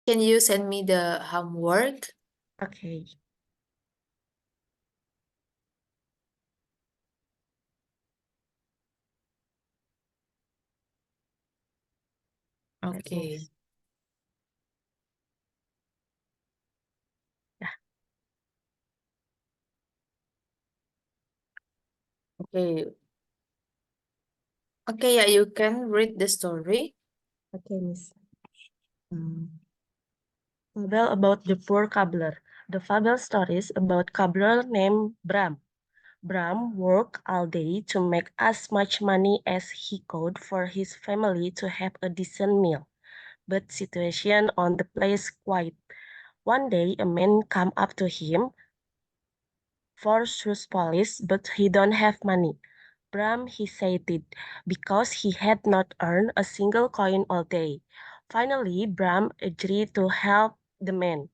Can you send me the homework? Okay. Let me Okay. see. Yeah. Okay. Okay, yeah, you can read the story. Okay, Miss. Fable about the poor cobbler. The fable stories about cobbler named Bram. Bram worked all day to make as much money as he could for his family to have a decent meal. But situation on the place quiet. One day a man come up to him for shoes polish, but he don't have money. Bram hesitated because he had not earned a single coin all day. Finally, Bram agreed to help the man.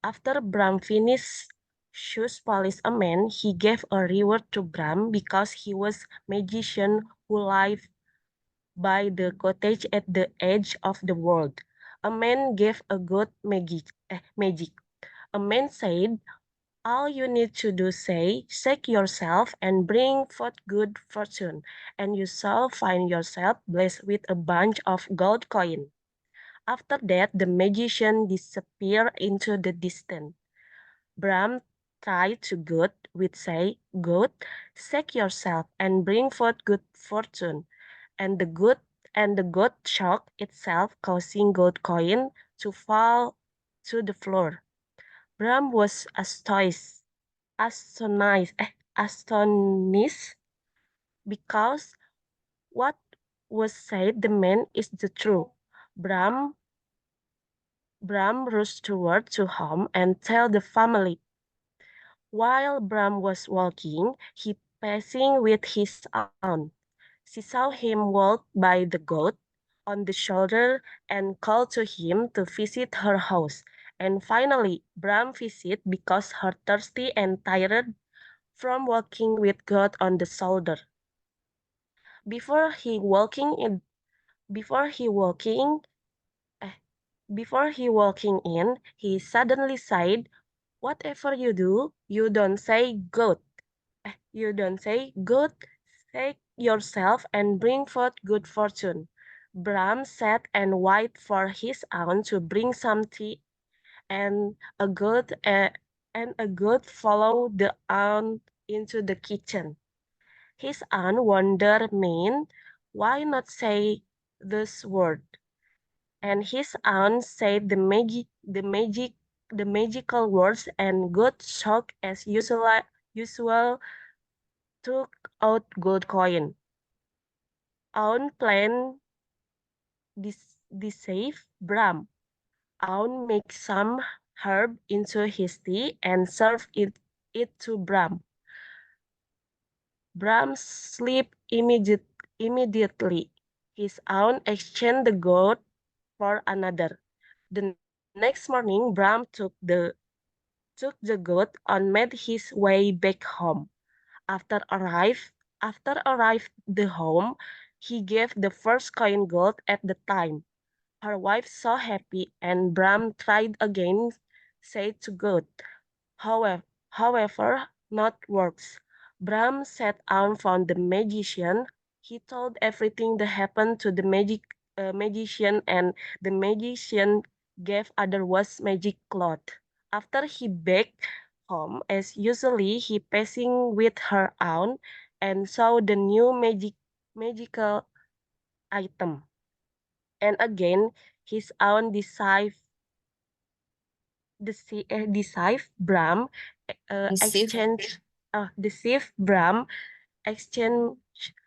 After Bram finished shoes polish a man, he gave a reward to Bram because he was magician who lived by the cottage at the edge of the world. A man gave a good magic. A man said, all you need to do say, shake yourself and bring forth good fortune, and you shall find yourself blessed with a bunch of gold coin. After that, the magician disappeared into the distance. Bram tried to good with say, good, shake yourself and bring forth good fortune, and the good shocked itself, causing gold coin to fall to the floor. Bram was astonished because what was said the man is the truth. Bram Bram rushed toward to home and tell the family. While Bram was walking, he passing with his aunt. She saw him walk by the goat on the shoulder and called to him to visit her house. And finally, Bram visited because her thirsty and tired from walking with God on the shoulder. Before he walking in, before he walking, eh, before he walking in, he suddenly said, "Whatever you do, you don't say good. You don't say good. Take yourself and bring forth good fortune." Bram sat and waited for his aunt to bring some tea, and a goat followed the aunt into the kitchen. His aunt wondered, "Man, why not say this word?" And his aunt said the magical words, and God shocked as usual took out gold coin. Aunt planned deceive Bram. Aunt make some herb into his tea and serve it to Bram. Bram sleep immediately. His aunt exchanged the gold for another. The next morning, Bram took the goat and made his way back home. After arrived the home, he gave the first coin gold at the time. Her wife so happy, and Bram tried again, said to God. However, not works. Bram sat out found the magician. He told everything that happened to the magician, and the magician gave otherwise magic cloth. After he back home, as usually, he passing with her aunt and saw the new magical item. And again, his aunt deceived Bram Receive. deceived Bram exchange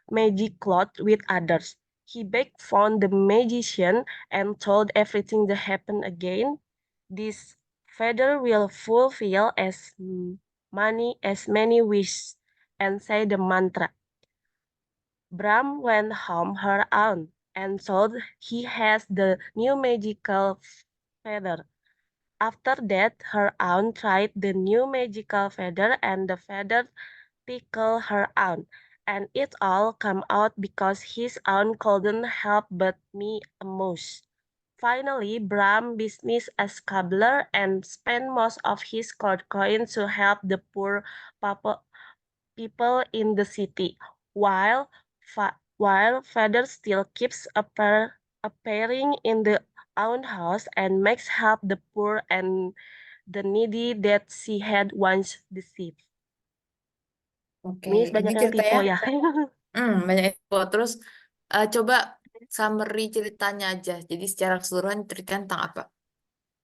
magic cloth with others. He begged found the magician and told everything that happened again. This feather will fulfill as many wishes, and say the mantra. Bram went home her aunt and told he has the new magical feather. After that, her aunt tried the new magical feather, and the feather tickled her aunt. And it all came out because his aunt couldn't help but me a mouse. Finally, Bram business as cobbler and spent most of his court coins to help the poor people in the city, while father still keeps appearing in the own house and makes help the poor and the needy that she had once deceived. Oke, Miss ini banyak yang ceritanya tipe ya. banyak info. Terus coba summary ceritanya aja. Jadi secara keseluruhan ceritanya tentang apa?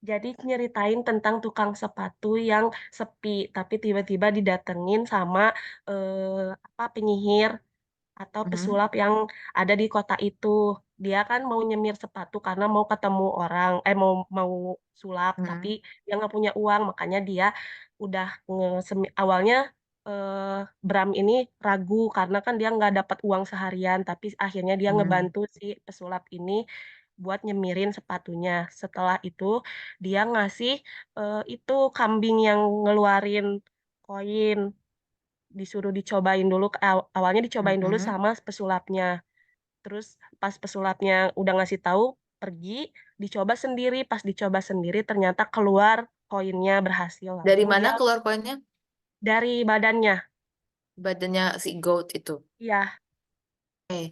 Jadi nyeritain tentang tukang sepatu yang sepi, tapi tiba-tiba didatengin sama penyihir atau Mhm, pesulap yang ada di kota itu. Dia kan mau nyemir sepatu karena mau ketemu orang, mau mau sulap, tapi mhm, dia nggak punya uang, makanya dia udah awalnya Bram ini ragu karena kan dia nggak dapat uang seharian, tapi akhirnya dia mhm, ngebantu si pesulap ini buat nyemirin sepatunya. Setelah itu dia ngasih itu kambing yang ngeluarin koin, disuruh dicobain dulu, awalnya dicobain dulu mhm. sama pesulapnya. Terus pas pesulapnya udah ngasih tahu, pergi, dicoba sendiri. Pas dicoba sendiri ternyata keluar koinnya berhasil. Dari Langsung mana dia keluar koinnya? dari badannya. Badannya si goat itu. Iya,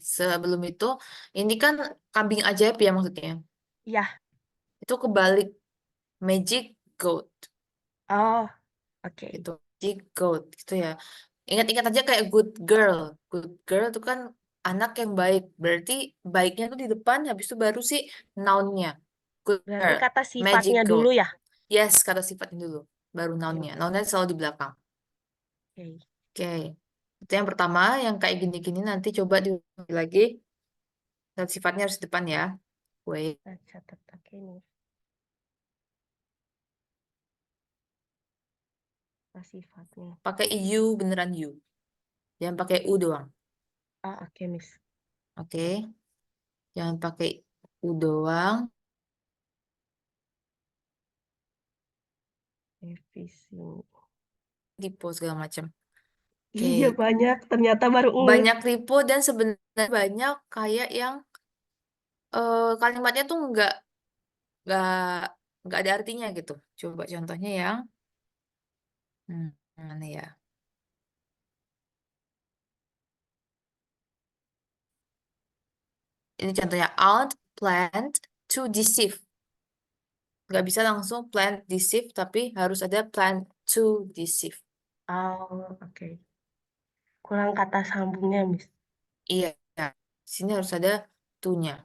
Sebelum itu, ini kan kambing ajaib ya maksudnya. iya. Itu kebalik magic goat Oh, oke. gitu. Magic goat gitu ya. Ingat-ingat aja kayak good girl. Good girl itu kan anak yang baik. Berarti baiknya tuh di depan, habis itu baru sih noun-nya. Good Berarti girl, kata magic sifatnya goat. dulu ya? Yes, kata sifatnya dulu. Baru Oke, noun-nya. oke. Noun-nya selalu di belakang. Oke. Oke. Itu yang pertama, yang kayak gini-gini nanti coba diulangi lagi. Dan sifatnya harus di depan ya. Wait. Nah, catat oke nih. Kata sifatnya. Pakai you, beneran you. Jangan pakai u doang. Oh, oke, Miss. Oke. Jangan pakai u doang. Revisi. Typo segala macam. Oke. Iya, banyak. Ternyata baru ngeh. Banyak typo dan sebenarnya banyak kayak yang kalimatnya tuh nggak nggak ada artinya gitu. Coba contohnya yang mana ya? Ini contohnya aunt planned to deceive. Nggak bisa langsung plan deceive, tapi harus ada plan to deceive. Oh, oke. Kurang kata sambungnya, Miss. Iya, sini harus ada to-nya.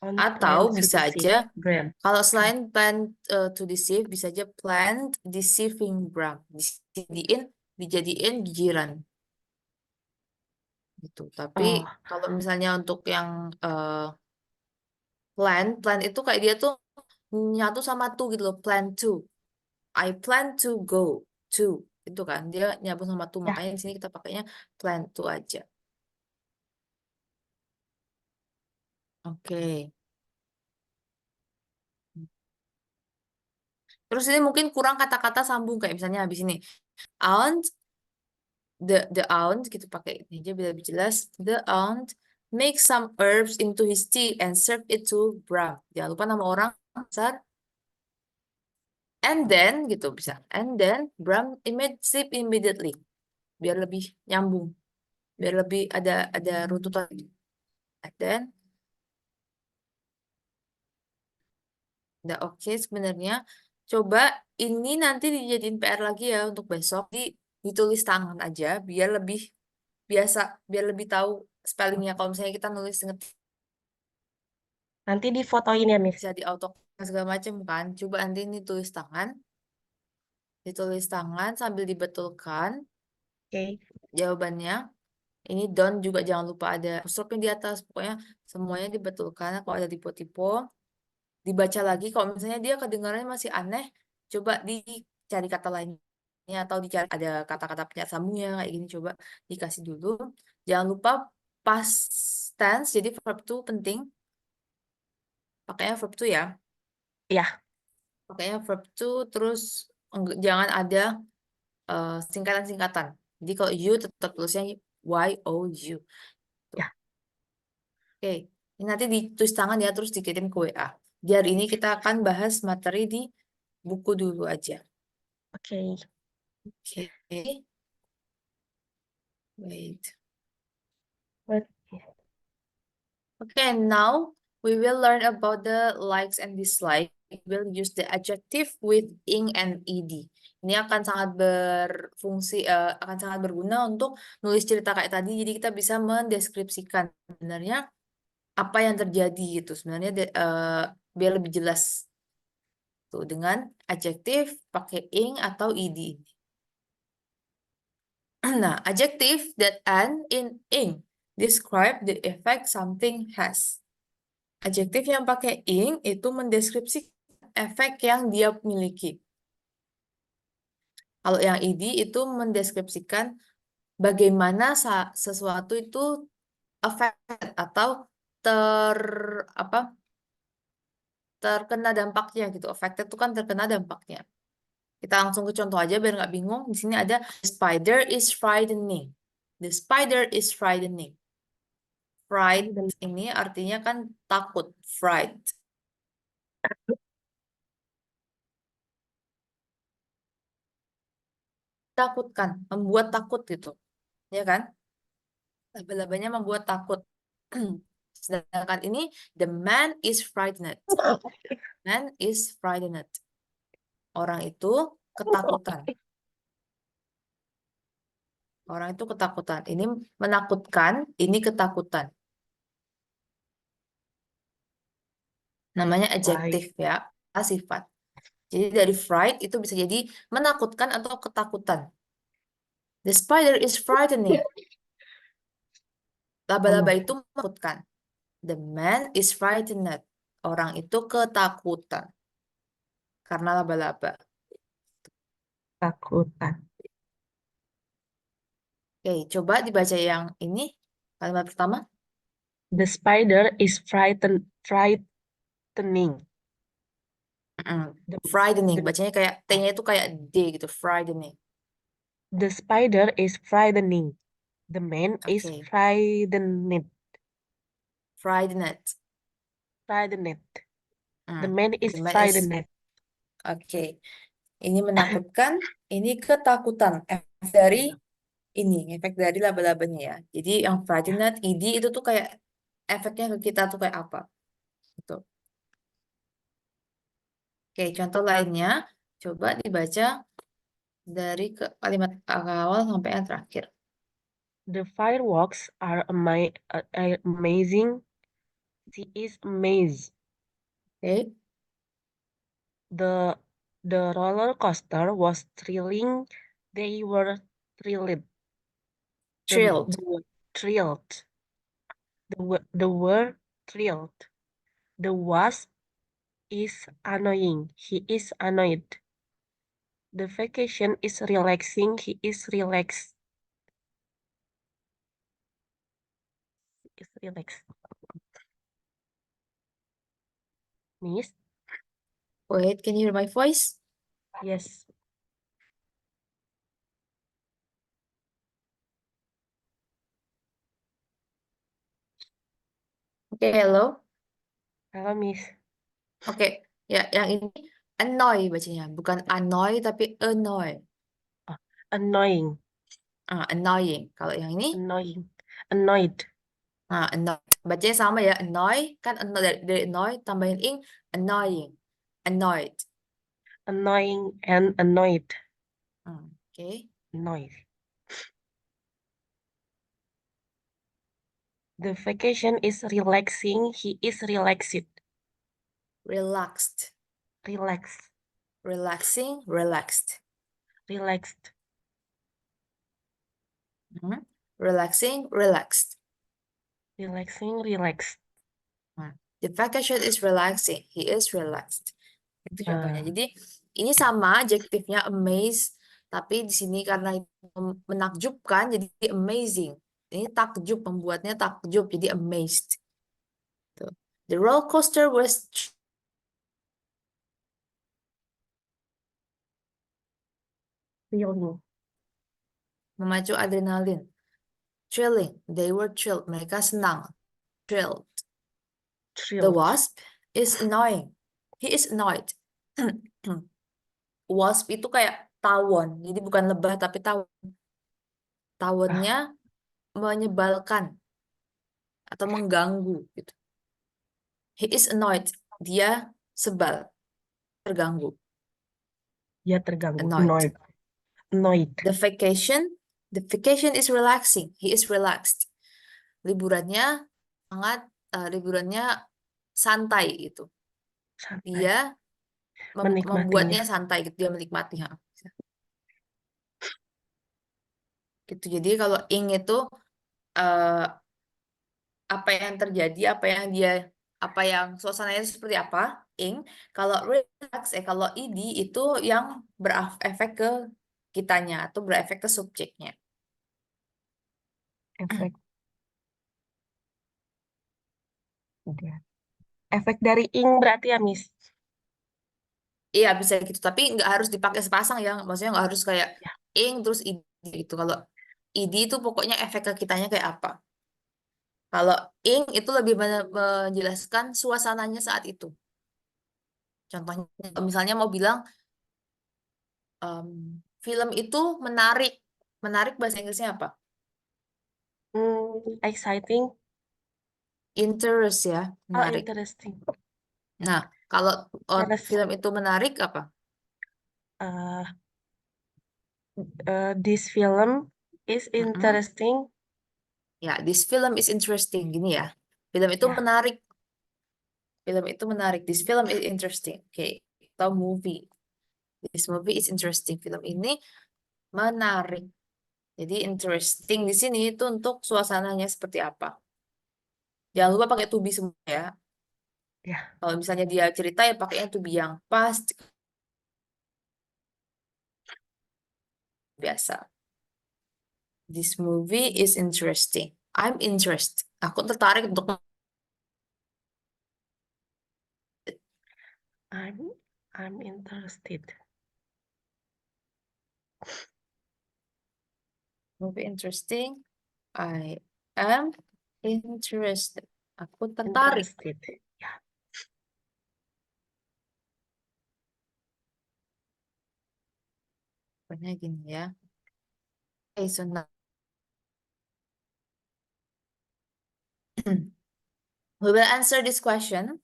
On Atau plan to bisa deceive. aja, Brand. kalau Oke. selain plan to deceive, bisa aja planned deceiving Bram. Dijadiin gijiran gitu. Tapi Oh, kalau misalnya untuk yang plan itu kayak dia tuh nyatu sama to gitu loh, plan to. I plan to go to. Itu kan, dia nyambung sama to. ya. Makanya di sini kita pakainya plan to aja. Oke. Terus ini mungkin kurang kata-kata sambung kayak misalnya habis ini. Aunt, the aunt gitu pakai ini aja biar lebih jelas. The aunt make some herbs into his tea and serve it to Bram. Jangan lupa nama orang besar. And then gitu bisa. And then Bram sleep immediately. Biar lebih nyambung. Biar lebih ada runtutan. And then udah oke sebenarnya. Coba ini nanti dijadiin PR lagi ya untuk besok. Ditulis tangan aja biar lebih biasa, biar lebih tahu spellingnya. Kalau misalnya kita nulis ngetik Nanti difotoin ya, Miss. bisa di auto segala macam kan. Coba nanti ini ditulis tangan sambil dibetulkan Oke. jawabannya. Ini don't juga jangan lupa ada apostrofnya di atas. Pokoknya semuanya dibetulkan. Kalau ada tipe-tipe dibaca lagi. Kalau misalnya dia kedengarannya masih aneh, coba dicari kata lainnya atau dicari ada kata-kata penyaut sambungnya kayak gini. Coba dikasih dulu. Jangan lupa past tense, jadi verb to penting. Pakainya verb to ya. Ya, Pakainya verb to terus jangan ada singkatan-singkatan. Jadi kalau you tetap tulisnya you. Tuh. ya. Oke. Ini nanti ditulis tangan ya terus dikirim ke WA. Di hari ini kita akan bahas materi di buku dulu aja. Okay. Oke. Wait. What? Okay, now we will learn about the likes and dislikes. We will use the adjective with ing and ed. Ini akan sangat berfungsi, akan sangat berguna untuk nulis cerita kayak tadi. Jadi kita bisa mendeskripsikan sebenarnya apa yang terjadi gitu. Sebenarnya biar lebih jelas tuh dengan adjektif pakai ing atau ed. Nah, adjective that end in ing describe the effect something has. Adjektif yang pakai ing itu mendeskripsikan efek yang dia miliki. Kalau yang ed itu mendeskripsikan bagaimana sesuatu itu affected atau terkena dampaknya gitu. Affected itu kan terkena dampaknya. Kita langsung ke contoh aja biar nggak bingung. Di sini ada the spider is frightening. The spider is frightening. Fright ini artinya kan takut. Fright. Takutkan, membuat takut gitu. Ya kan? Laba-labanya membuat takut. Sedangkan ini the man is frightened. Man is frightened. Orang itu ketakutan. Orang itu ketakutan. Ini menakutkan, ini ketakutan. Namanya adjektif ya, sifat. Jadi dari fright itu bisa jadi menakutkan atau ketakutan. The spider is frightening. Laba-laba itu menakutkan. The man is frightened. Orang itu ketakutan. Karena laba-laba. Takutan. Oke, coba dibaca yang ini. Kalimat pertama. The spider is frightening. Frightening. The, Bacanya kayak T-nya itu kayak D gitu. Frightening. the spider is frightening. The man is Oke. frightened. Frightened. Frightened. The Hmm. man is The man is... frightened. Oke. Ini menakutkan. Ini ketakutan. Efek dari ini. Efek dari laba-labanya ya. Jadi yang frightened, ed itu tuh kayak efeknya ke kita tuh kayak apa. Gitu. Oke, contoh lainnya. Coba dibaca dari kalimat awal sampai yang terakhir. The fireworks are amazing. She is amazed. Oke. The roller coaster was thrilling. They were thrilled. Thrilled. Thrilled. The were thrilled. The wasp is annoying. He is annoyed. The vacation is relaxing. He is relaxed. He is relaxed. Miss? Wait, can you hear my voice? Yes. Oke, hello. Halo, Miss. Oke, ya yang ini annoy bacanya, bukan annoy tapi annoy. Oh, annoying. Annoying. Kalau yang ini, Annoying. Annoyed. annoyed. Bacanya sama ya, annoy kan annoy dari annoy tambahin ing, annoying, annoyed. Annoying and annoyed. Oke. Annoyed. The vacation is relaxing. He is relaxed. Relaxed. Relax. Relaxing, relaxed. Relaxed. Relaxing, relaxed. Relaxing, relaxed. The vacation is relaxing. He is relaxed. Itu contohnya. Ah. Jadi ini sama adjektifnya amaze, tapi di sini karena menakjubkan jadi amazing. Ini takjub, membuatnya takjub jadi amazed. Tuh. The roller coaster was Thrilling. memacu adrenalin. Thrilling. They were thrilled. Mereka senang. Thrilled. The Thrilled. wasp is annoying. He is annoyed. Wasp itu kayak tawon. Jadi bukan lebah tapi tawon. Ah, Tawonnya menyebalkan atau mengganggu gitu. He is annoyed. Dia sebal, terganggu. dia terganggu. Annoyed. Annoyed. Annoyed. The vacation, the vacation is relaxing. He is relaxed. Liburannya sangat, liburannya santai gitu. Santai. Dia Menikmatinya. membuatnya santai gitu. Dia menikmati. Ha. Gitu. Jadi kalau ing itu eh, apa yang terjadi, apa yang suasananya itu seperti apa, ing. Kalau relax, kalau id itu yang berefek ke kitanya atau berefek ke subjeknya. Efek. Udah. Efek dari ing berarti ya, Miss? Iya bisa gitu, tapi nggak harus dipakai sepasang ya. Maksudnya nggak harus kayak Ya. ing terus id gitu. Kalau id itu pokoknya efek ke kitanya kayak apa. Kalau ing itu lebih menjelaskan suasananya saat itu. Contohnya, misalnya mau bilang em, film itu menarik. Menarik bahasa Inggrisnya apa? Exciting. Interest ya, Oh, menarik. interesting. Nah, kalau Terus, film itu menarik apa? uh, this film is Mm-mm. interesting. Ya, this film is interesting. Gini ya. Film itu Ya, menarik. Film itu menarik. This film is interesting. Oke. Atau movie. This movie is interesting. Film ini menarik. Jadi interesting di sini itu untuk suasananya seperti apa. Jangan lupa pakai to be semua ya. ya. Kalau misalnya dia cerita ya pakainya to be yang pas biasa. This movie is interesting. I'm interested. Aku tertarik untuk I'm I'm interested. movie interesting. I am interested. Aku tertarik. Interested. Ya. Pokoknya gini ya. Okay, so now we will answer this question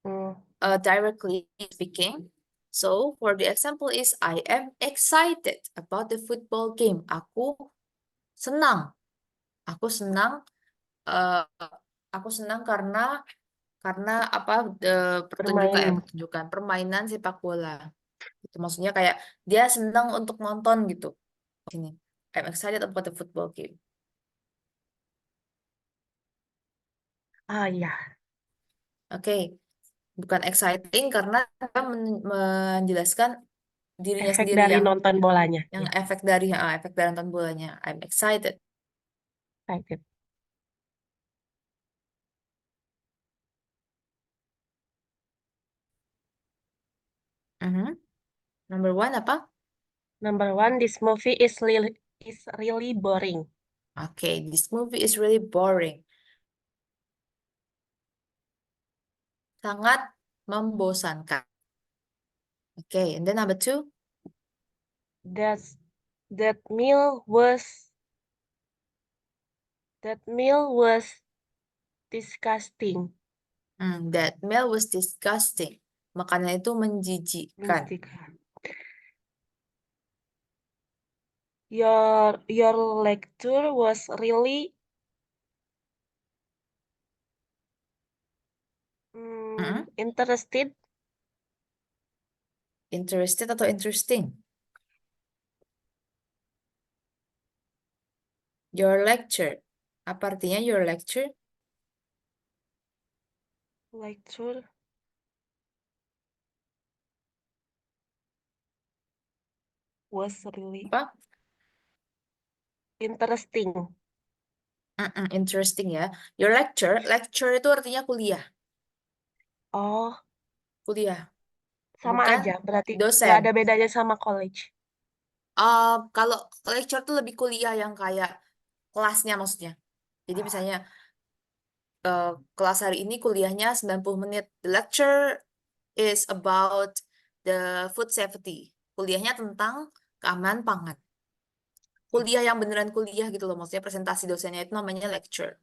Hmm, directly speaking. So for the example is I am excited about the football game. Aku senang. Aku senang. eh, aku senang karena apa bermain. pertunjukan permainan sepak bola. Itu maksudnya kayak dia senang untuk nonton gitu. Ini I'm excited about the football game. Ah ya, Oke, bukan exciting karena dia menjelaskan dirinya efek sendiri dari yang nonton bolanya. yang Ya, efek dari nonton bolanya. I'm excited. excited. Mhm. Number one apa? Number one, this movie is really boring. Oke, this movie is really boring. Sangat membosankan. Oke, and then number two. That's that meal was that meal was disgusting. That meal was disgusting. Makanan itu menjijikkan. Disgusting. Your lecture was really Mm-mm. interested. Interested atau interesting? Your lecture. Apa artinya your lecture? Lecture was really Apa? interesting. Interesting ya. Your lecture, lecture itu artinya kuliah. Oh, Kuliah, sama bukan aja. Berarti nggak dosen. ada bedanya sama college. Kalau lecture tuh lebih kuliah yang kayak kelasnya maksudnya. Jadi Ah, misalnya kelas hari ini kuliahnya 90 menit. The lecture is about the food safety. Kuliahnya tentang keamanan pangan. Kuliah yang beneran kuliah gitu loh, maksudnya presentasi dosennya itu namanya lecture.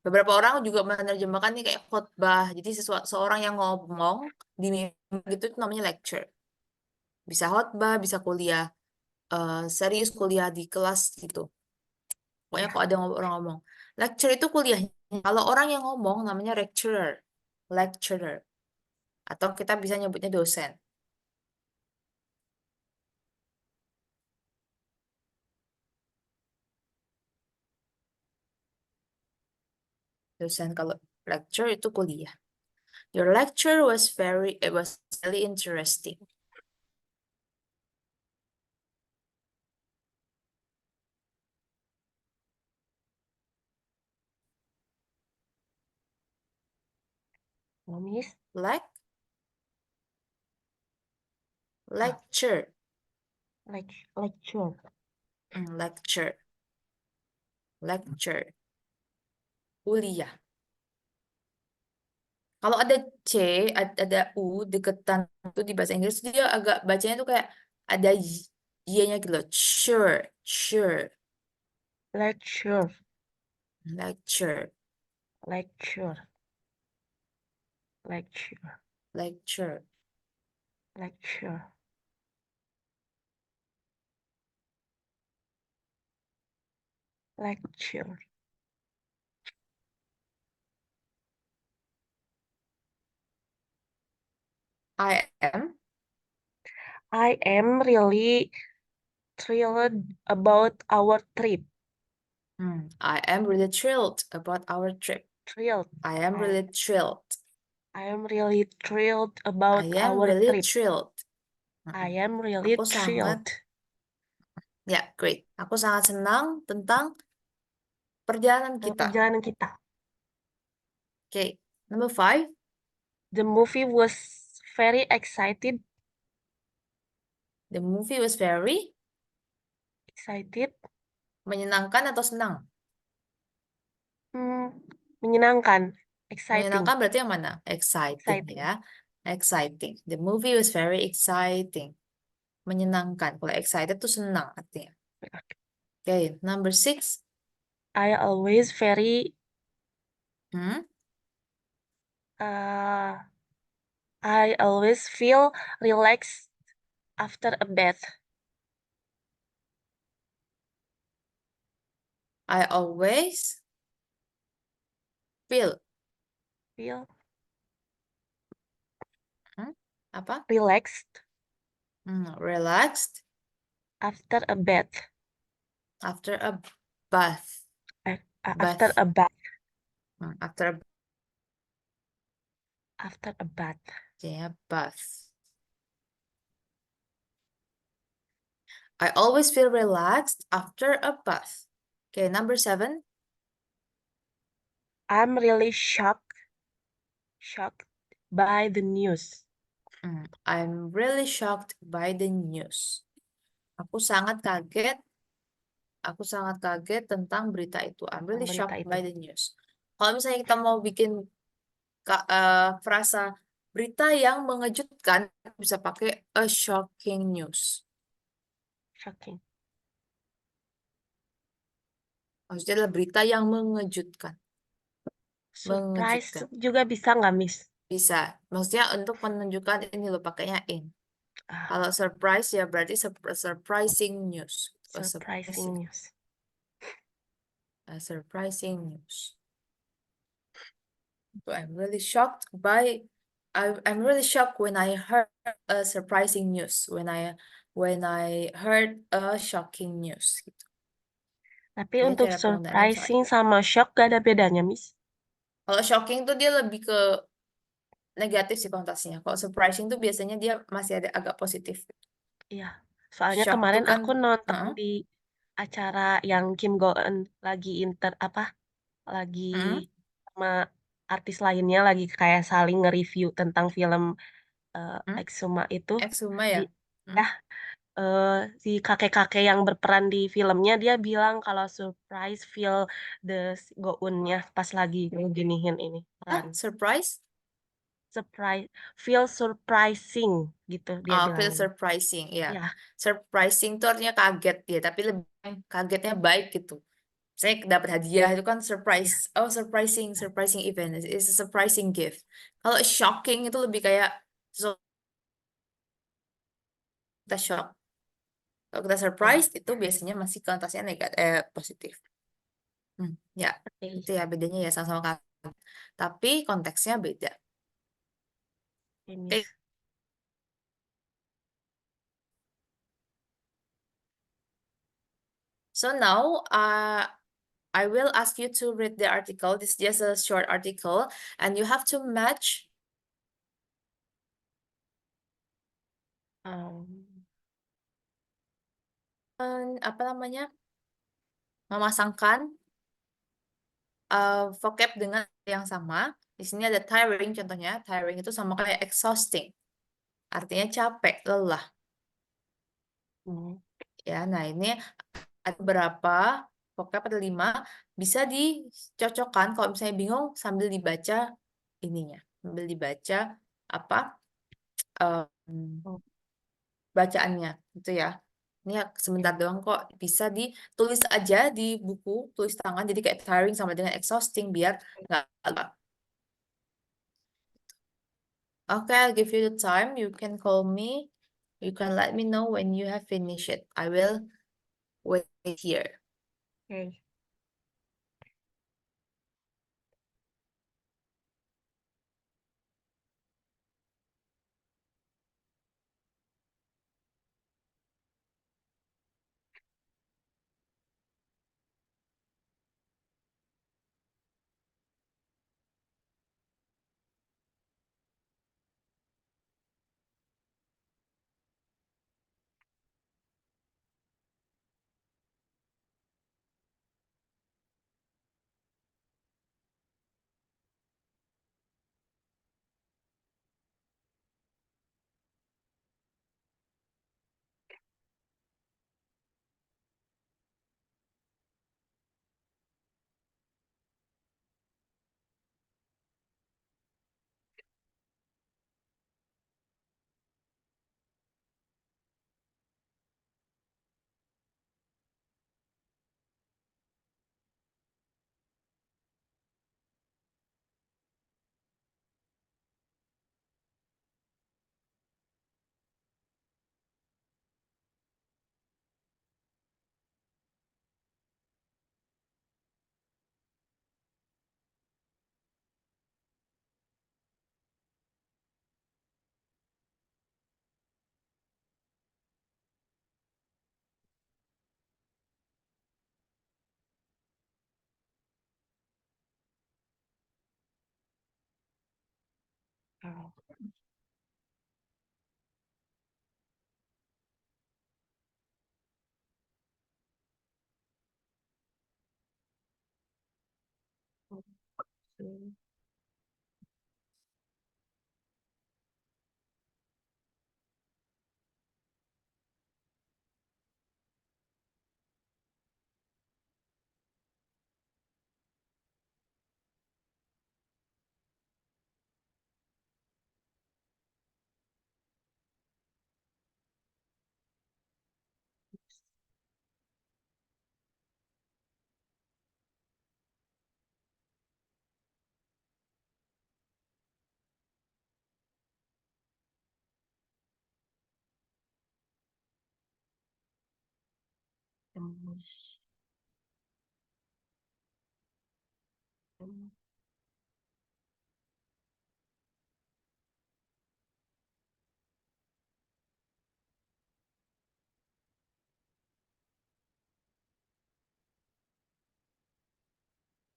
Beberapa orang juga menerjemahkan ini kayak khotbah. Jadi seorang yang ngomong di mimbar gitu itu namanya lecture. Bisa khotbah, bisa kuliah serius, kuliah di kelas gitu. Pokoknya Ya. kalau ada orang ngomong. Lecture itu kuliahnya. Kalau orang yang ngomong namanya lecturer. Lecturer. Atau kita bisa nyebutnya dosen. Dosen kalau lecture itu kuliah. Your lecture was it was really interesting. Oh, Miss. Like Ah, lecture. lecture. Lecture. Lecture. Kuliah. Kalau ada C, ada U deketan itu di bahasa Inggris dia agak bacanya tuh kayak ada Y-nya gitu loh. Sure, sure, Lecture. lecture, Lecture. Lecture. lecture. Lecture. Lecture. I am, I am really thrilled about our trip. I am really thrilled about our trip. Thrilled. I am I, really thrilled. I am really thrilled I about am our really trip. thrilled. I Mm-mm. am really Aku sangat, thrilled. ya, great. Aku sangat senang tentang perjalanan Dan kita. perjalanan kita. Okay, number 5. The movie was very excited. The movie was very Excited. menyenangkan atau senang? Hmm, menyenangkan. Exciting. Menyenangkan berarti yang mana? Exciting Exciting. ya. Exciting. The movie was very exciting. Menyenangkan. Kalau excited tuh senang artinya. Okay, number 6. I always very Hmm? uh I always feel relaxed after a bath. I always feel Feel hmm? Apa? relaxed Relaxed after a bath. after a bath. After Bath. a bath. After a After a bath. yeah, bath. I always feel relaxed after a bath. Okay, number 7. I'm really shocked by the news. I'm really shocked by the news. Aku sangat kaget. Aku sangat kaget tentang berita itu. I'm Tentang really berita shocked itu. by the news. Kalau misalnya kita mau bikin frasa berita yang mengejutkan, bisa pakai a shocking news. Shocking. Maksudnya adalah berita yang mengejutkan. Surprise Mengejutkan. juga bisa nggak, Miss? Bisa. Maksudnya untuk menunjukkan ini loh pakainya in. Ah, Kalau surprise ya berarti surprising news. A surprising news. surprising news. I'm really shocked by I'm really shocked when I heard a surprising news. When I heard a shocking news. Gitu. Tapi Dia untuk kayak penggunaannya misalnya surprising sama shock gak ada bedanya, Miss? kalau shocking tuh dia lebih ke negatif sih konotasinya. Kalau surprising tuh biasanya dia masih ada agak positif. Iya. Soalnya Shock tuh kemarin kan, aku nonton heeh, di acara yang Kim Go Eun lagi lagi heeh, sama artis lainnya lagi kayak saling nge-review tentang film heeh. Exuma itu Exuma di ya. ya Heeh. si kakek-kakek yang berperan di filmnya dia bilang kalau surprise feel the Go-eunnya pas lagi giniin ini peran. Surprise? Surprise feel surprising gitu dia Feel bilangnya. surprising, ya. Ya, Surprising itu artinya kaget ya, tapi lebih kagetnya baik gitu. Saya dapat hadiah itu kan surprise. ya. Oh, surprising event. It's a surprising gift. Kalau shocking itu lebih kayak sesuatu kita shock. Kalau kita Oke, surprise itu biasanya masih konotasinya negatif, positif. Ya, oke. itu ya bedanya ya sama-sama kaget. Tapi konteksnya beda. Oke, Miss. Oke, so now I will ask you to read the article. This is just a short article, and you have to match Um, apa namanya, memasangkan vocab dengan yang sama. Di sini ada tiring contohnya. Tiring itu sama kayak exhausting. Artinya capek, lelah. hmm, Ya, nah ini ada berapa vocab, ada 5. Bisa dicocokkan kalau misalnya bingung sambil dibaca ininya. Sambil dibaca apa oh, bacaannya gitu ya. Ini ya sebentar oke. doang kok. Bisa ditulis aja di buku, tulis tangan. Jadi kayak tiring sama dengan exhausting biar nggak lupa. Okay, I'll give you the time. You can call me. You can let me know when you have finished it. I will wait here. Oke. Oh, okay. Um,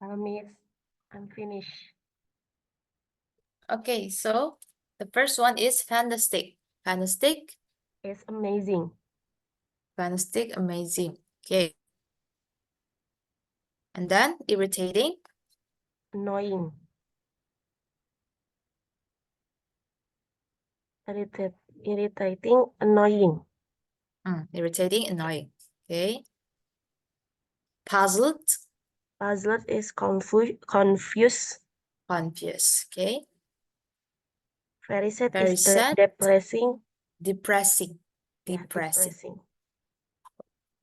um, Miss, I'm finished. Okay, so the first one is fantastic. Fantastic, It's amazing, fantastic, amazing. Okay, and then irritating, annoying, irritating, annoying, Irritating, annoying. Okay. Puzzled, Puzzled is confused. confused. Okay. Very sad Very is the sad, depressing. depressing. Yeah, Depressing. depressing.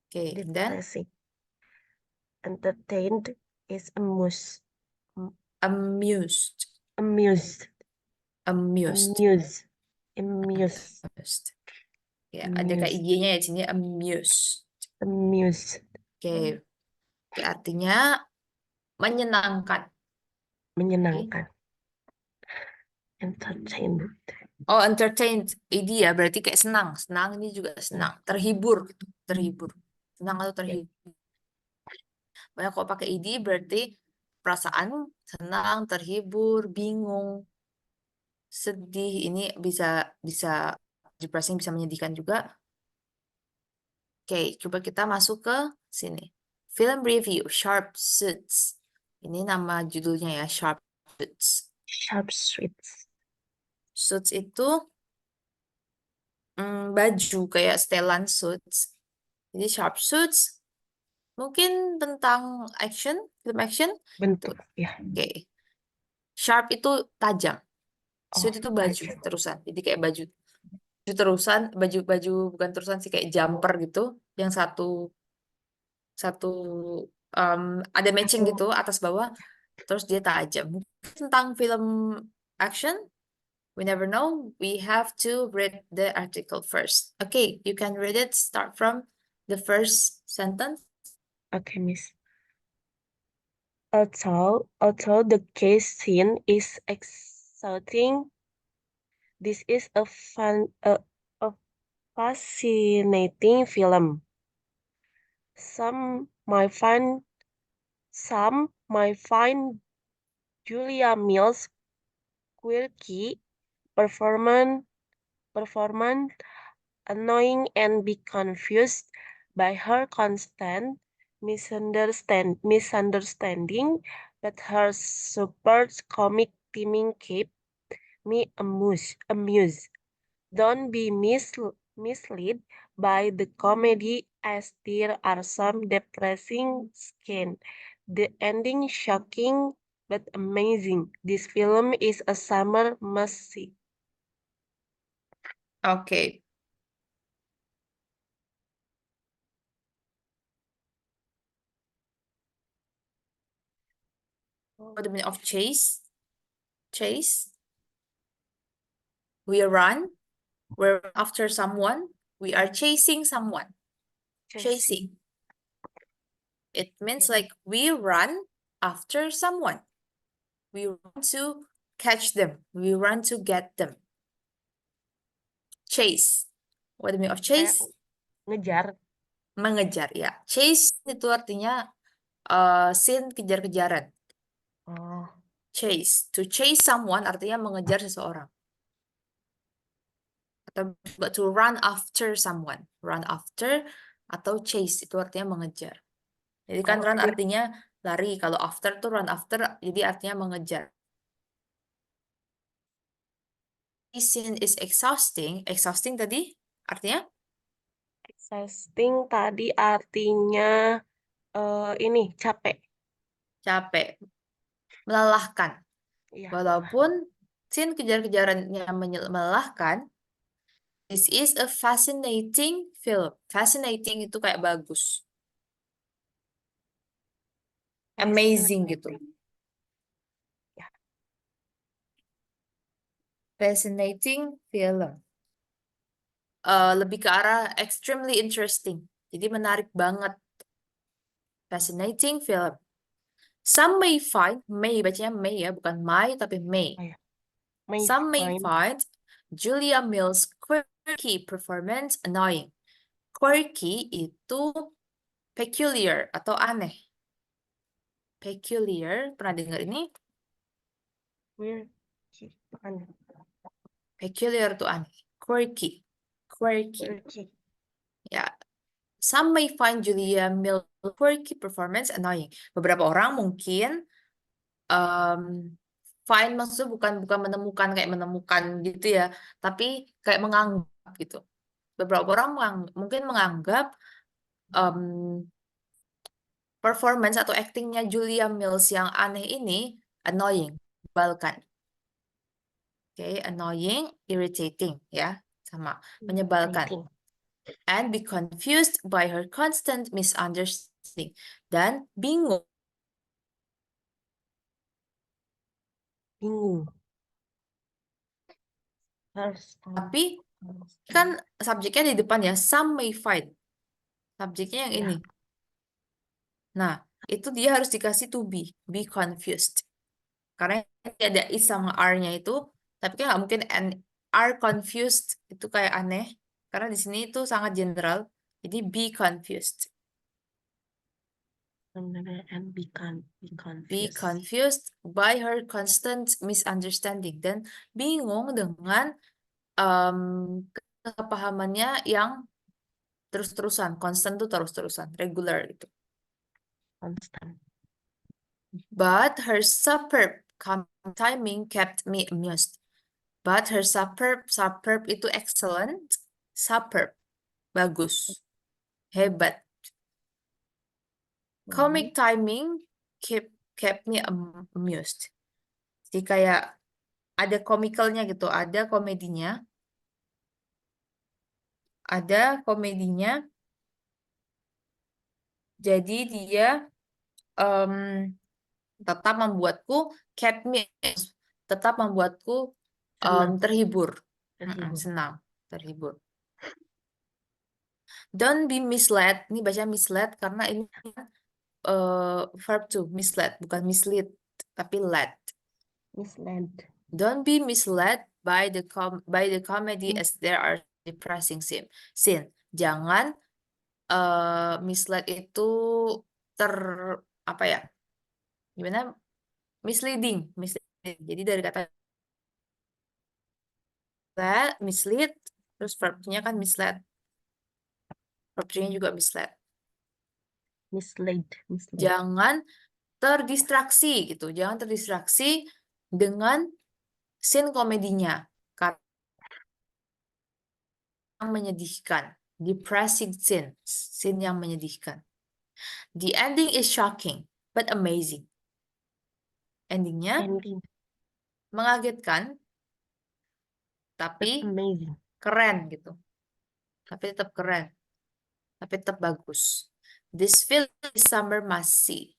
Okay. And then Depressing. Entertained is amused. amused. Amused. Amused. Amused. Amused. Amused. Ya, ada kayak Amused. ig-nya ya di sini, amused. Amused. Oke. Oke, artinya menyenangkan. Oke. Menyenangkan. Entertained. Oh, entertained. Id ya, berarti kayak senang. Senang ini juga senang. Terhibur gitu. Terhibur. Senang atau terhibur. Banyak kalau pakai id berarti perasaan senang, terhibur, bingung, sedih. Ini bisa bisa depressing, bisa menyedihkan juga. Oke, coba kita masuk ke sini. Film review, Sharp Suits. Ini nama judulnya ya, Sharp Suits. Sharp Suits. Suits itu baju kayak setelan suits. Jadi Sharp Suits mungkin tentang action, film action. Bentuk. Ya. Oke. Sharp itu tajam. Oh, Suit itu baju tajam. terusan. Jadi kayak baju terusan, baju bukan terusan sih, kayak jumper gitu. Yang satu satu ada matching Satu. gitu atas bawah. Terus dia tajam. Tentang film action, we never know. We have to read the article first. Okay, you can read it. Start from the first sentence. Okay, Miss. Although the case scene is exciting, this is a fascinating film. Some might find Julia Mills' quirky performance annoying and be confused by her constant misunderstanding, but her super comic timing keep me amused. Don't be misled by the comedy, as there are some depressing scenes. The ending shocking but amazing. This film is a summer must-see. Okay. What the meaning of chase? Chase. We run. We're after someone. We are chasing someone. Chasing. It means like we run after someone. We run to catch them. We run to get them. Chase. What the meaning of Kayak chase? ngejar. Mengejar, ya. Chase itu artinya scene kejar-kejaran. Oh, Chase. To chase someone artinya mengejar seseorang. Atau to run after someone. Run after atau chase itu artinya mengejar. Jadi kan run jadi artinya lari. Kalau after tuh run after jadi artinya mengejar. Scene is exhausting. Exhausting tadi artinya exhausting tadi artinya ini capek. capek, melelahkan. Iya, Walaupun scene kejar-kejarannya melelahkan, this is a fascinating film. Fascinating itu kayak bagus. Amazing gitu. Ya. Fascinating film. Lebih ke arah extremely interesting. Jadi menarik banget. Fascinating film. Some may find, may bacanya may ya, bukan my tapi may. Oh, ya. May Some may find find Julia Mills' quirky performance annoying. Quirky itu peculiar atau aneh. Peculiar, pernah dengar ini? weird. Aneh. Peculiar itu aneh. Quirky. Quirky. Quirky. Ya. Some may find Julia Mills' quirky performance annoying. Beberapa orang mungkin find maksudnya bukan menemukan kayak menemukan gitu ya, tapi kayak menganggap gitu. beberapa orang mungkin menganggap em, performance atau actingnya Julia Mills yang aneh ini annoying, menyebalkan. Oke, annoying, irritating ya, sama menyebalkan. Irritating. And be confused by her constant misunderstanding. Dan bingung. Bingung. Harus Tapi kan subjeknya di depan ya, some may fight. Subjeknya yang ini. ya, Nah, itu dia harus dikasih to be confused. Karena ada is sama are-nya itu, tapi kan nggak mungkin and are confused itu kayak aneh. Karena di sini itu sangat general. Jadi be confused. and be Be confused. confused by her constant misunderstanding. Dan bingung dengan em, kepahamannya yang terus-terusan. Constant tuh terus-terusan. Regular gitu. Constant. But her superb timing kept me amused. But her superb itu excellent. Superb, bagus, hebat. Comic timing kept me amused. Jadi kayak ada komikalnya gitu, ada komedinya. Jadi dia em, tetap membuatku kept me, tetap membuatku Senang. terhibur, Terhibur. senang, terhibur. Don't be misled. Ini baca misled karena ini verb to misled, bukan mislead, tapi led. Misled. Don't be misled by the comedy as there are depressing scene. Jangan misled itu ter apa ya? Gimana? Misleading. Jadi dari kata mislead, terus verbnya kan misled. Verbnya juga misled. Misled. Jangan terdistraksi gitu. Jangan terdistraksi dengan scene komedinya karena menyedihkan. Depressing scene yang menyedihkan. The ending is shocking but amazing. Endingnya Ending. mengagetkan But tapi amazing. keren gitu. Tapi tetap keren, tapi tetap bagus. This film is summer must see.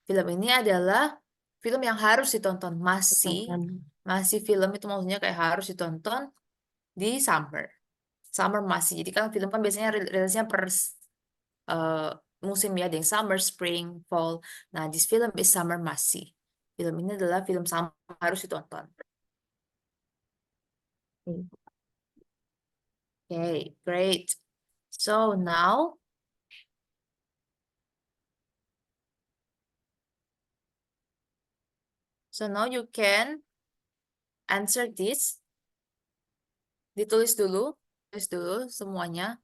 Film ini adalah film yang harus ditonton. Tonton. Masih film itu maksudnya kayak harus ditonton di summer. Summer masih. Jadi kan film kan biasanya rilisnya per eh, musim ya, ada yang summer, spring, fall. Nah, this film is summer masih. Film ini adalah film summer harus ditonton. Okay. Okay, great. So now you can answer this. Ditulis dulu, tulis dulu semuanya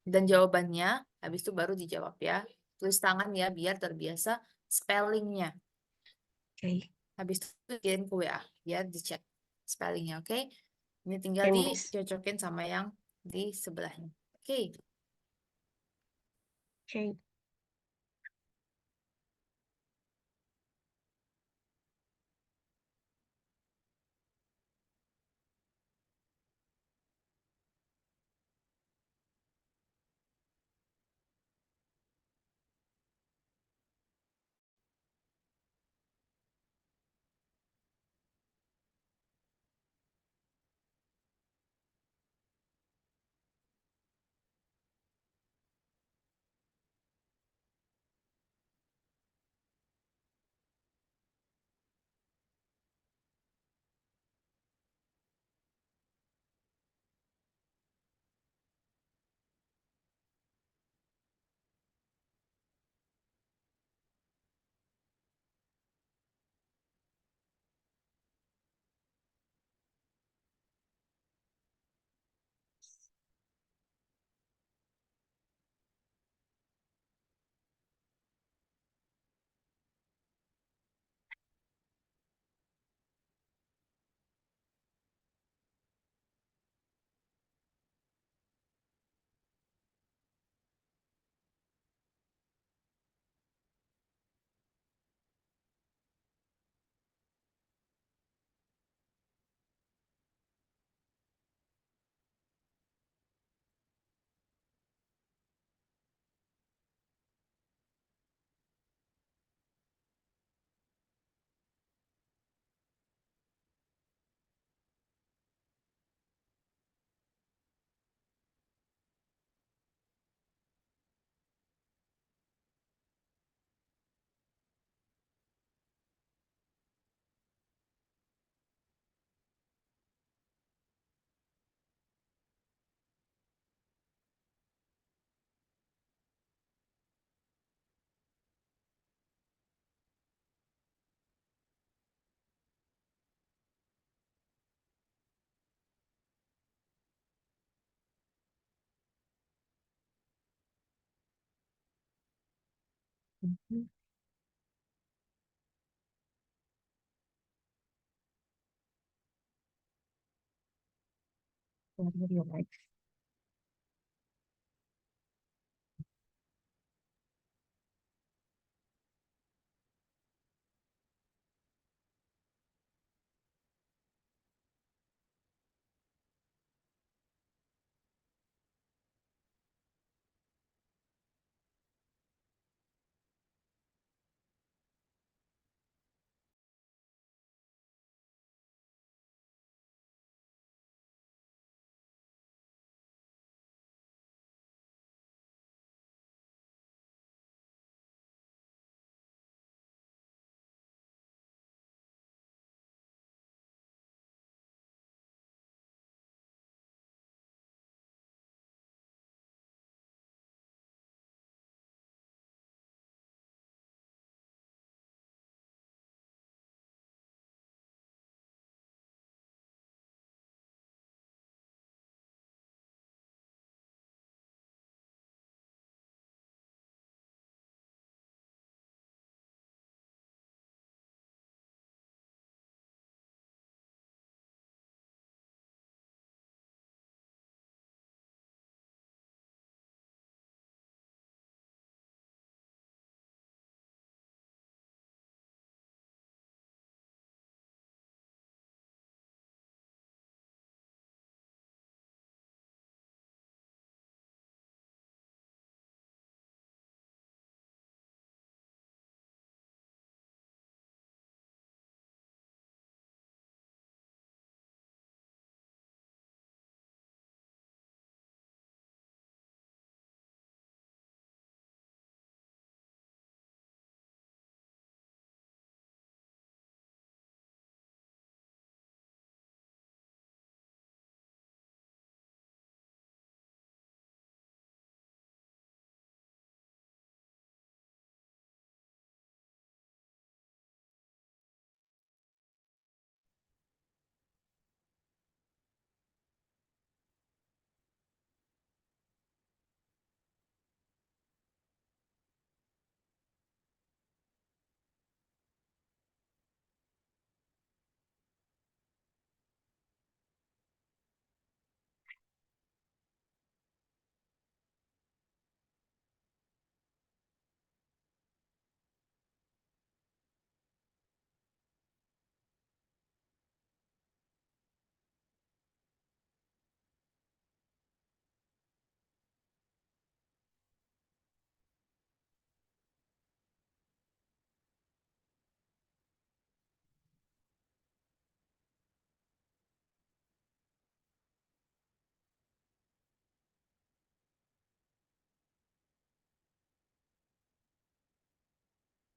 dan jawabannya. Habis itu baru dijawab ya. Tulis tangan ya biar terbiasa spellingnya. Okay. Habis itu kirim ke WA biar dicek spellingnya, oke? Ini tinggal Okay, Miss. dicocokin sama yang di sebelahnya. Oke. Okay. Mhm. Very relaxed.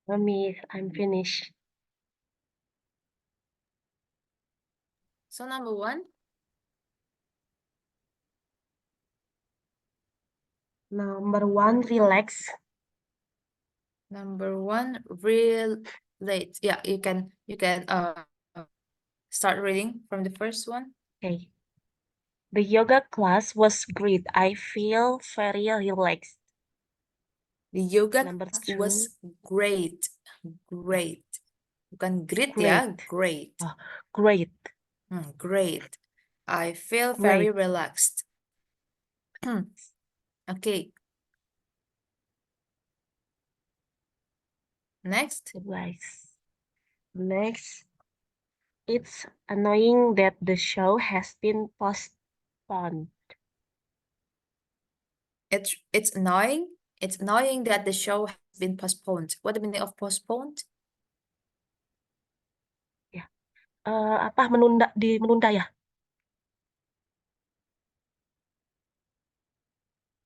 Mommy, I'm finished. So number one, Number one, relax. number one, real late. Yeah, you can start reading from the first one. Okay. The yoga class was great. I feel very relaxed. The yoga Number class two, was great. Great. Bukan great great. ya, great. Oh, great, Great. I feel very great. relaxed. Okay, next. Relax. Next, it's annoying that the show has been postponed. It's annoying. It's annoying that the show has been postponed. What the meaning of postponed? Ya, apa menunda ya?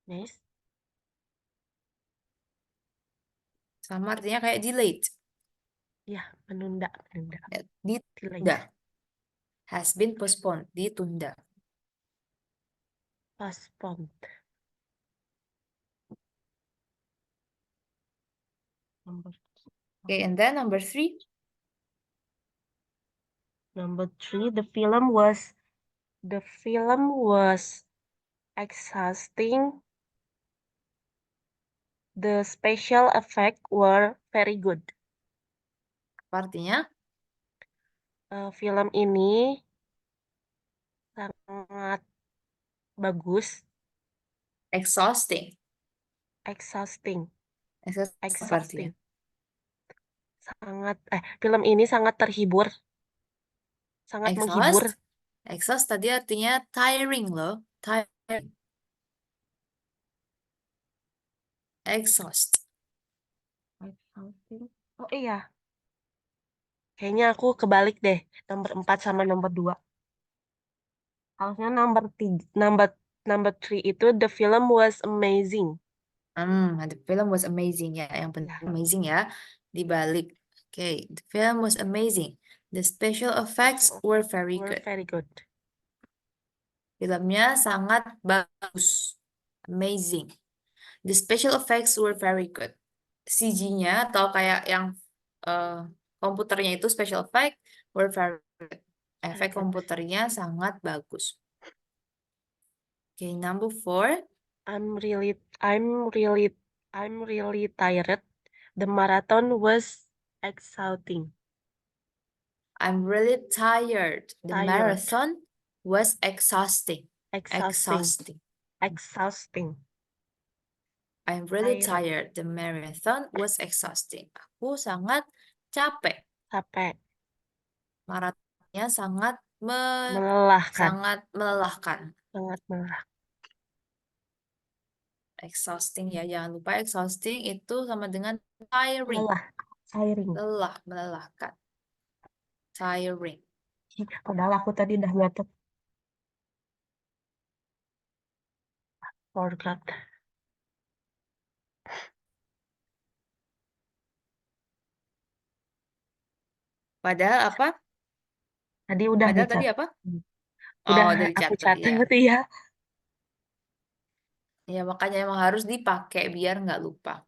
Yes, Sama artinya kayak delayed. ya menunda. Delayed. Ditunda. Has been postponed. Ditunda. Postponed. Number Okay, and then number three. number three, the film was exhausting. The special effects were very good. Apa artinya? Film ini sangat bagus, Exhausting. exhausting, Exhausting apa artinya? exhausting. Film ini sangat terhibur, sangat menghibur. Exhaust. Exhaust tadi artinya tiring loh. Tiring. Exhaust. Exhausting. Oh iya, kayaknya aku kebalik deh. Nomor 4 sama nomor 2. Harusnya number 3 itu the film was amazing. The film was amazing ya. Yang penting Ya, amazing ya. Dibalik. Okay, the film was amazing. The special effects special were very were good. very good. Filmnya sangat bagus. Amazing. The special effects were very good. CG-nya atau kayak yang komputernya itu special effect were very good. Very Efek good. komputernya sangat bagus. Okay, number 4. I'm really tired. The marathon was exhausting. I'm really tired. The Tired. marathon was exhausting. Exhausting. Exhausting. Exhausting. I'm really Tired. tired. The marathon was exhausting. Aku sangat capek. Capek. Maratonnya sangat Melelahkan. sangat melelahkan. Sangat melelahkan. Exhausting ya, jangan lupa exhausting itu sama dengan tiring. Lelah. Tiring. Lelah, melelahkan. Tiring. Padahal aku tadi udah nyatet. Forgot. Padahal apa? Tadi udah Padahal dicatat. tadi apa? Udah Oh, aku dicatat catat ya. ya. Ya, makanya emang harus dipakai biar nggak lupa.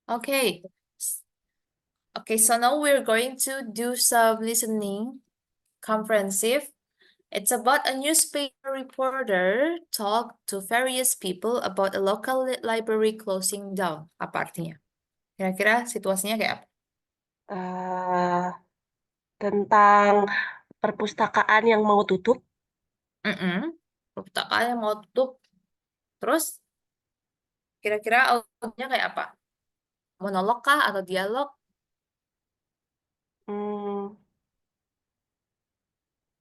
Okay. Okay, so now we're going to do some listening comprehensive. It's about a newspaper reporter talk to various people about a local library closing down. Apa artinya? Kira-kira situasinya kayak apa? Tentang perpustakaan yang mau tutup. Perpustakaan yang mau tutup. Terus kira-kira audionya kayak apa? Monolog kah atau dialog?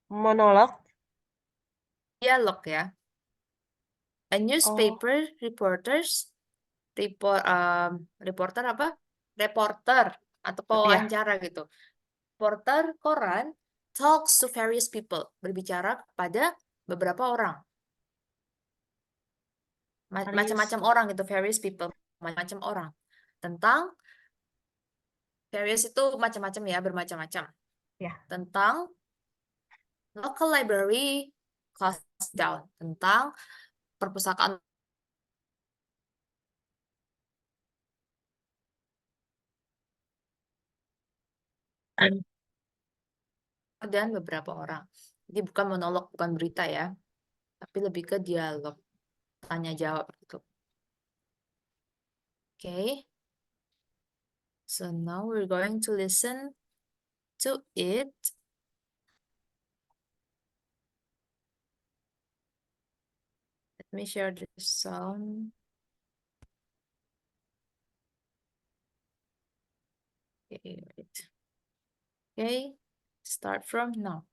Monolog. Dialog ya. A newspaper reporter apa? Reporter atau pewawancara gitu. Reporter koran talks to various people, berbicara kepada beberapa orang. Macam-macam orang gitu, various people, macam-macam orang. Tentang various itu macam-macam ya, bermacam-macam. Ya. Tentang local library closed down, tentang perpustakaan dan beberapa orang. Jadi bukan monolog, bukan berita ya, tapi lebih ke dialog, tanya jawab gitu. Okay. So now we're going to listen to it. Let me share the sound. Okay, wait. Okay, start from now.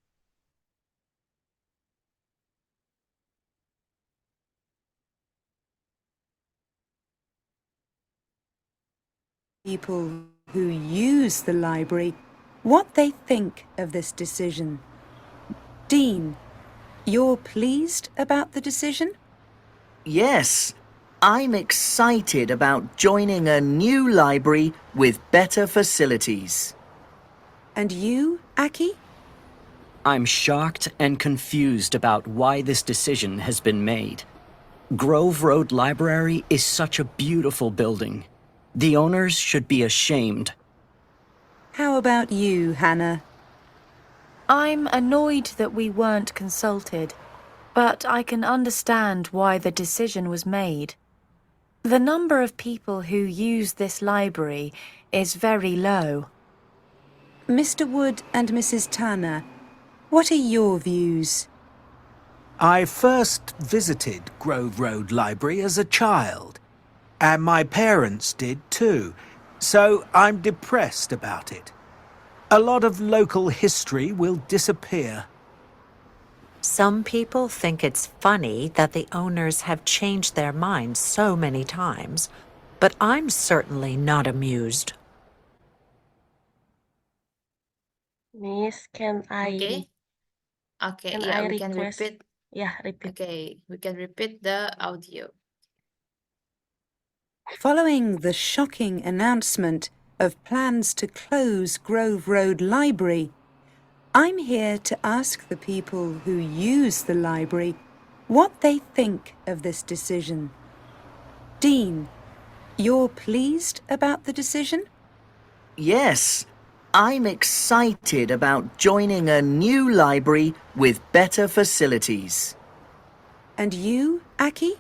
People who use the library, what they think of this decision. Dean, you're pleased about the decision? Yes, I'm excited about joining a new library with better facilities. And you, Aki? I'm shocked and confused about why this decision has been made. Grove Road Library is such a beautiful building. The owners should be ashamed. How about you, Hannah? I'm annoyed that we weren't consulted, but I can understand why the decision was made. The number of people who use this library is very low. Mr. Wood and Mrs. Tanner, what are your views? I first visited Grove Road Library as a child, and my parents did too, so I'm depressed about it. A lot of local history will disappear. Some people think it's funny that the owners have changed their minds so many times, but I'm certainly not amused. Miss, can Okay. Yeah, we can request? repeat. Yeah, repeat. Okay, we can repeat the audio. Following the shocking announcement of plans to close Grove Road Library, I'm here to ask the people who use the library what they think of this decision. Dean, you're pleased about the decision? Yes, I'm excited about joining a new library with better facilities. And you, Aki?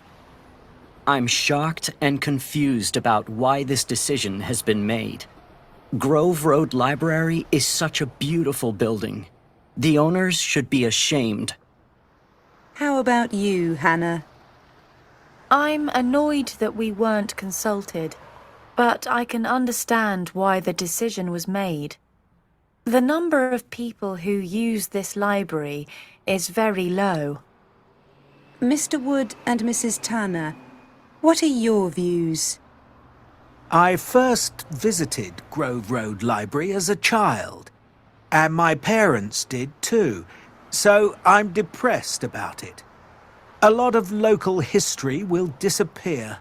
I'm shocked and confused about why this decision has been made. Grove Road Library is such a beautiful building. The owners should be ashamed. How about you, Hannah? I'm annoyed that we weren't consulted, but I can understand why the decision was made. The number of people who use this library is very low. Mr. Wood and Mrs. Tanner, what are your views? I first visited Grove Road Library as a child, and my parents did too, so I'm depressed about it. A lot of local history will disappear.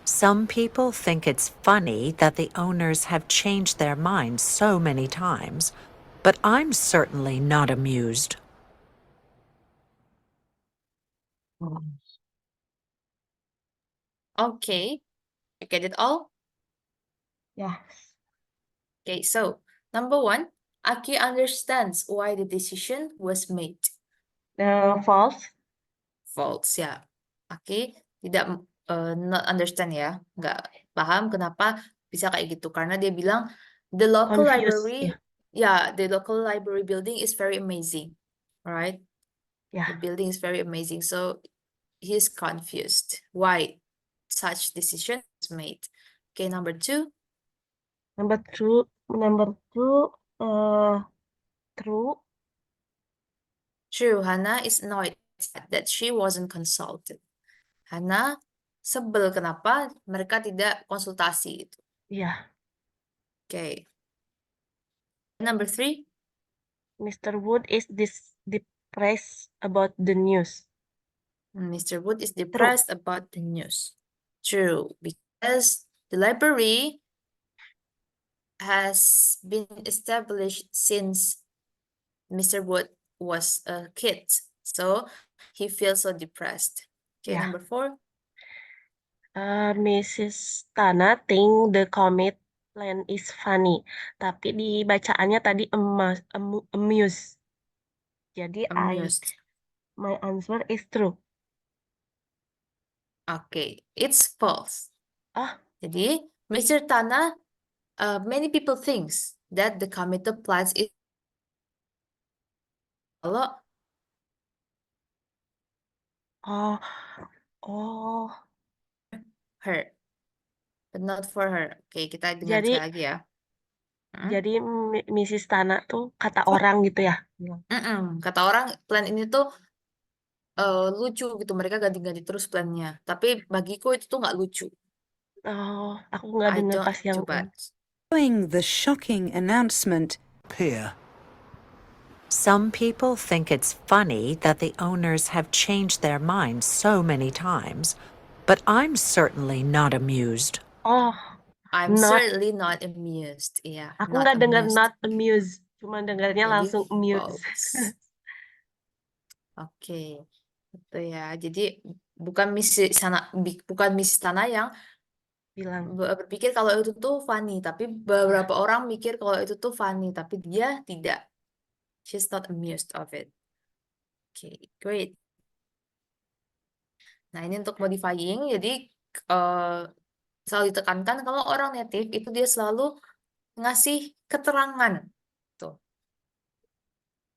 Some people think it's funny that the owners have changed their minds so many times, but I'm certainly not amused. Okay, you get it all? Yes. Okay, so number 1, Aki understands why the decision was made. False. False, ya. Aki tidak not understand ya, nggak paham kenapa bisa kayak gitu karena dia bilang the local Confused, library, the local library building is very amazing, alright? Yeah. The building is very amazing, so he's confused why such decision was made. Okay, number 2. Number two, true. True, Hannah is annoyed that she wasn't consulted. Hannah sebel kenapa mereka tidak konsultasi itu. Yeah. Okay. Number 3. Mr. Wood is depressed about the news. Mr. Wood is depressed about the news. True, because the library has been established since Mr. Wood was a kid, so he feels so depressed. Okay, Yeah. number 4. Mrs. Tana think the comet plan is funny, tapi dibacaannya tadi amuse. Jadi Amused. my answer is true. Okay, it's false. Ah. Jadi, Mr. Tana, many people thinks that the committed plans is kalau her, but not for her. Oke, kita dengar Jadi- sekali lagi ya. Jadi Mrs. Tana tuh kata orang gitu ya? Kata orang plan ini tuh lucu gitu, mereka ganti-ganti terus plannya. Tapi bagiku itu tuh nggak lucu. Oh, aku nggak dengar pas yang coba. Following the shocking announcement, Disappear. Some people think it's funny that the owners have changed their minds so many times, but I'm certainly not amused. Oh, I'm Not- certainly not amused. Iya, aku not nggak dengar amused. not amused, cuma dengarnya Jadi langsung amuse. false. Oke, itu ya. Jadi bukan Miss Tana yang Bilang. berpikir kalau itu tuh funny, tapi beberapa orang mikir kalau itu tuh funny, tapi dia tidak. She's not amused of it. Okay, great. Nah, ini untuk modifying. Jadi selalu ditekankan kalau orang native itu dia selalu ngasih keterangan. Tuh.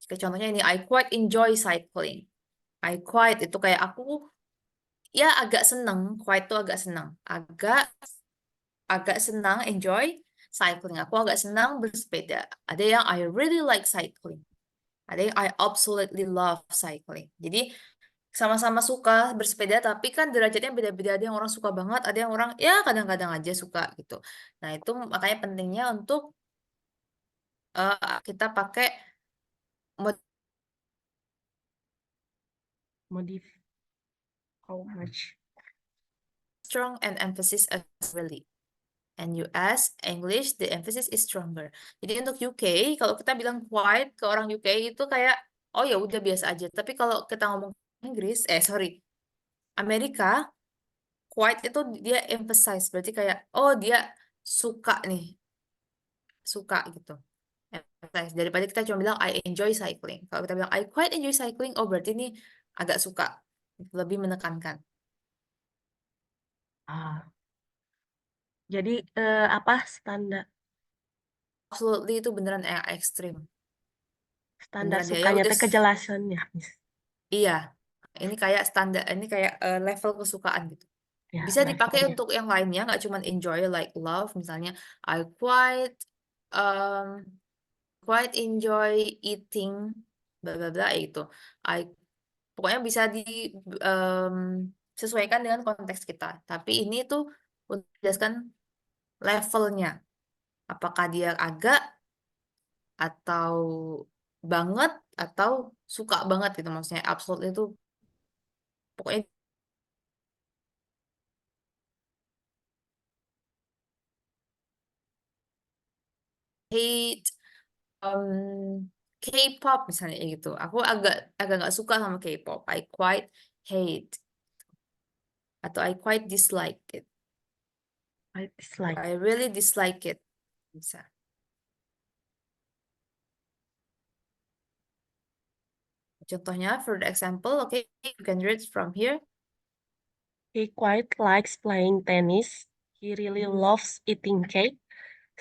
Contohnya ini, I quite enjoy cycling. I quite itu kayak aku ya agak seneng, quite itu agak seneng. Agak senang enjoy cycling. Aku agak senang bersepeda. Ada yang I really like cycling. Ada yang I absolutely love cycling. Jadi sama-sama suka bersepeda, tapi kan derajatnya beda-beda. Ada yang orang suka banget, ada yang orang ya kadang-kadang aja suka gitu. Nah itu makanya pentingnya untuk kita pakai Modif. How much? strong and emphasis as really. And US, English, the emphasis is stronger. Jadi untuk UK, kalau kita bilang quite ke orang UK itu kayak, oh ya udah biasa aja. Tapi kalau kita ngomong Inggris, Amerika, quite itu dia emphasize. Berarti kayak, oh dia suka nih. Suka gitu. Emphasize. Daripada kita cuma bilang, I enjoy cycling. Kalau kita bilang, I quite enjoy cycling, oh berarti ini agak suka. Lebih menekankan. Ah. Jadi apa standar Absolutely itu beneran yang ekstrim. standar Beneran dia ya sukanya udah teh kejelasannya, Miss. iya. Ini kayak standar, ini kayak level kesukaan gitu. Ya, Bisa dipakai levelnya. untuk yang lainnya, nggak cuma enjoy like love. Misalnya, I quite quite enjoy eating, bla bla bla itu. Pokoknya bisa sesuaikan dengan konteks kita. Tapi ini tuh untuk menjelaskan levelnya. Apakah dia agak atau banget atau suka banget gitu maksudnya. Absolute itu pokoknya hate K-pop misalnya gitu. Aku agak nggak suka sama K-pop. I quite hate atau I quite dislike it. I dislike. I really dislike it. Bisa. Contohnya, for the example, okay, you can read from here. He quite likes playing tennis. He really loves eating cake.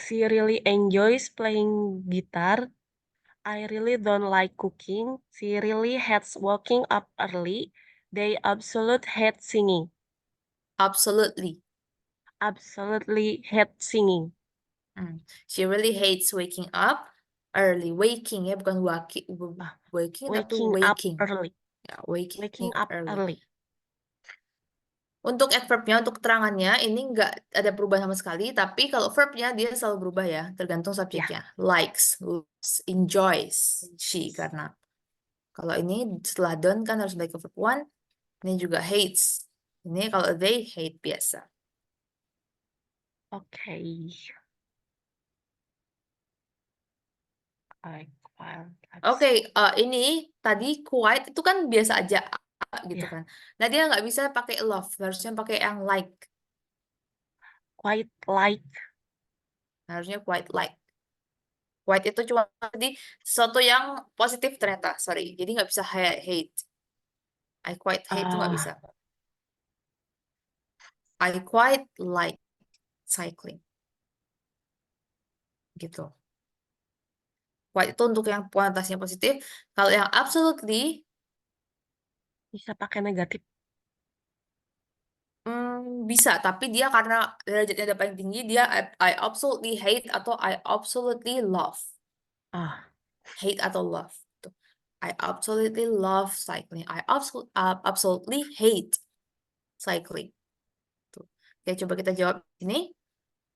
She really enjoys playing guitar. I really don't like cooking. She really hates waking up early. They absolutely hate singing. Absolutely. Absolutely hate singing. She really hates waking up early. Waking ya, bukan waking tapi Waking up waking. early. Ya, waking Waking up early. Untuk adverbnya, untuk keterangannya, ini nggak ada perubahan sama sekali, tapi kalau verbnya dia selalu berubah ya, tergantung subjeknya. Likes, loves, enjoys, she, karena kalau ini setelah done kan harus balik ke verb one, ini juga hates. Ini kalau they hate biasa. Oke. Oke, ini tadi quite itu kan biasa aja gitu Yeah. kan. Nah dia nggak bisa pakai love, harusnya pakai yang like. Quite like. Harusnya quite like. Quite itu cuma tadi sesuatu yang positif ternyata, sorry. Jadi nggak bisa hate. I quite hate itu nggak bisa. I quite like cycling. Gitu. Quite itu untuk yang konotasinya positif. Kalau yang absolutely Bisa pakai negatif. bisa, tapi dia karena derajatnya udah paling tinggi, dia I absolutely hate atau I absolutely love. Hate atau love. Tuh. I absolutely love cycling. I absolutely hate cycling. Tuh. Oke, coba kita jawab ini.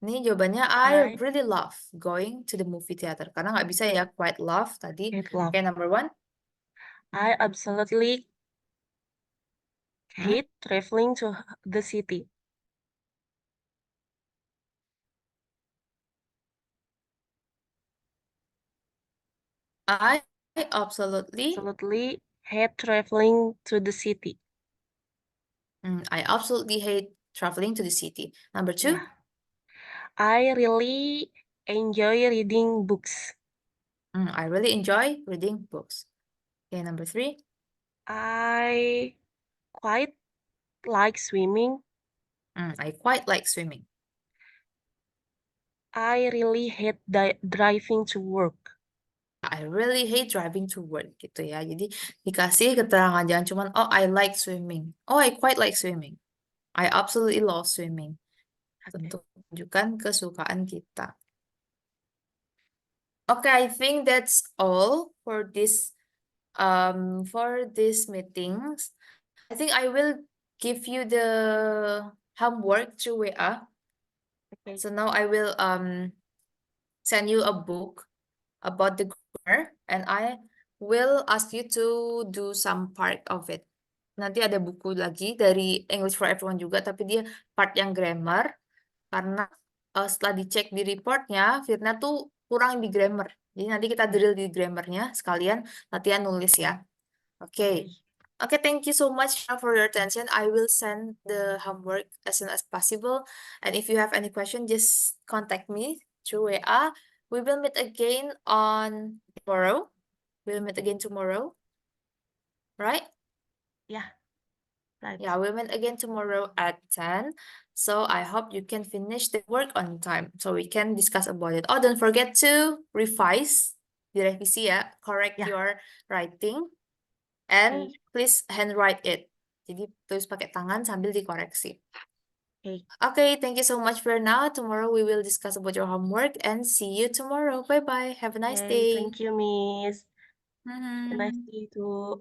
Ini jawabannya I really love going to the movie theater. Karena nggak bisa ya quite love tadi. Oke, number one. I absolutely hate traveling to the city. I absolutely hate traveling to the city. I absolutely hate traveling to the city. Number two. Yeah. I really enjoy reading books. I really enjoy reading books. Okay, number three. I quite like swimming. I quite like swimming. I really hate driving to work. I really hate driving to work gitu ya. Jadi dikasih keterangan jangan cuman oh I like swimming. Oh I quite like swimming. I absolutely love swimming. Okay. Untuk menunjukkan kesukaan kita. Okay, I think that's all for this meetings. I think I will give you the homework through WA. Okay. So now I will send you a book about the grammar and I will ask you to do some part of it. Nanti ada buku lagi dari English for Everyone juga, tapi dia part yang grammar karena setelah dicek di reportnya, Firna tuh kurang di grammar. Jadi nanti kita drill di grammarnya sekalian latihan nulis ya. Oke. Okay, thank you so much for your attention. I will send the homework as soon as possible. And if you have any question, just contact me through WA. We will meet again on tomorrow. We'll meet again tomorrow. Right? Yeah. Right. Yeah, we'll meet again tomorrow at 10. So I hope you can finish the work on time so we can discuss about it. Oh, don't forget to revise, direvisi ya, correct Yeah. your writing. And Okay. please handwrite it. Jadi tulis pakai tangan sambil dikoreksi. Okay. Okay, thank you so much for now. Tomorrow we will discuss about your homework and see you tomorrow. Bye-bye. Have a nice Okay. day. Thank you, Miss. Mhm. Nice day too.